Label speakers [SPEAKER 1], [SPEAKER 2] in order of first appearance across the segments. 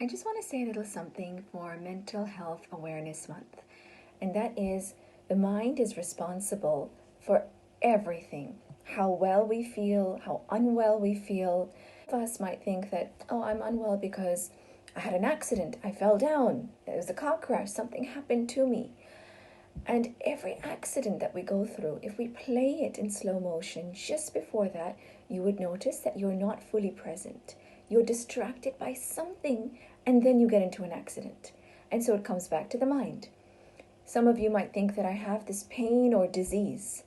[SPEAKER 1] I just want to say a little something for Mental Health Awareness Month, and that is the mind is responsible for everything. How well we feel, how unwell we feel. Some of us might think that, oh, I'm unwell because I had an accident, I fell down, there was a car crash, something happened to me. And every accident that we go through, if we play it in slow motion just before that, you would notice that you're not fully present. You're distracted by something, and then you get into an accident. And so it comes back to the mind. Some of you might think that I have this pain or disease.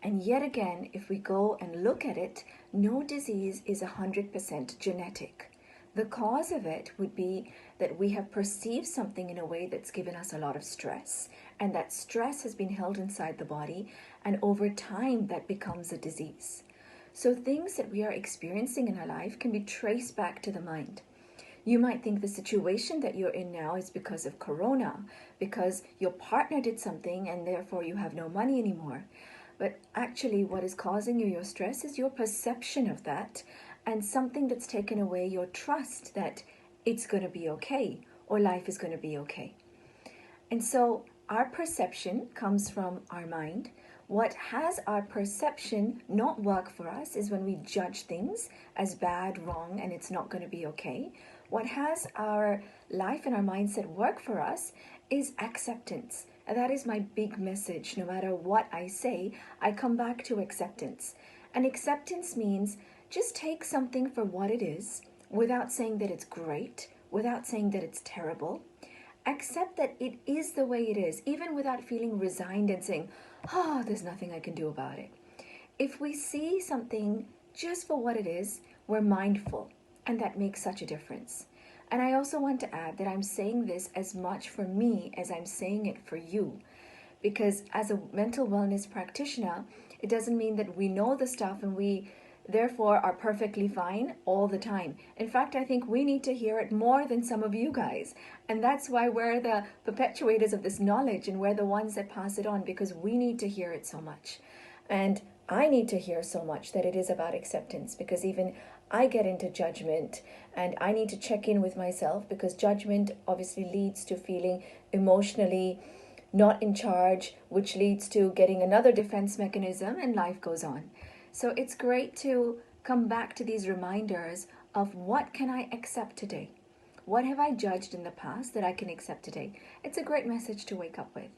[SPEAKER 1] And yet again, if we go and look at it, no disease is 100% genetic. The cause of it would be that we have perceived something in a way that's given us a lot of stress, and that stress has been held inside the body, and over time that becomes a disease. So things that we are experiencing in our life can be traced back to the mind. You might think the situation that you're in now is because of corona, because your partner did something and therefore you have no money anymore. But actually what is causing you your stress is your perception of that, and something that's taken away your trust that it's going to be okay or life is going to be okay. And so our perception comes from our mind. What has our perception not work for us is when we judge things as bad, wrong, and it's not going to be okay. What has our life and our mindset work for us is acceptance. And that is my big message. No matter what I say, I come back to acceptance. And acceptance means just take something for what it is without saying that it's great, without saying that it's terrible. Accept that it is the way it is, even without feeling resigned and saying, oh, there's nothing I can do about it. If we see something just for what it is, we're mindful, and that makes such a difference. And I also want to add that I'm saying this as much for me as I'm saying it for you. Because as a mental wellness practitioner, it doesn't mean that we know the stuff and we therefore are perfectly fine all the time. In fact, I think we need to hear it more than some of you guys. And that's why we're the perpetuators of this knowledge and we're the ones that pass it on, because we need to hear it so much. And I need to hear so much that it is about acceptance, because even I get into judgment and I need to check in with myself, because judgment obviously leads to feeling emotionally not in charge, which leads to getting another defense mechanism, and life goes on. So it's great to come back to these reminders of what can I accept today? What have I judged in the past that I can accept today? It's a great message to wake up with.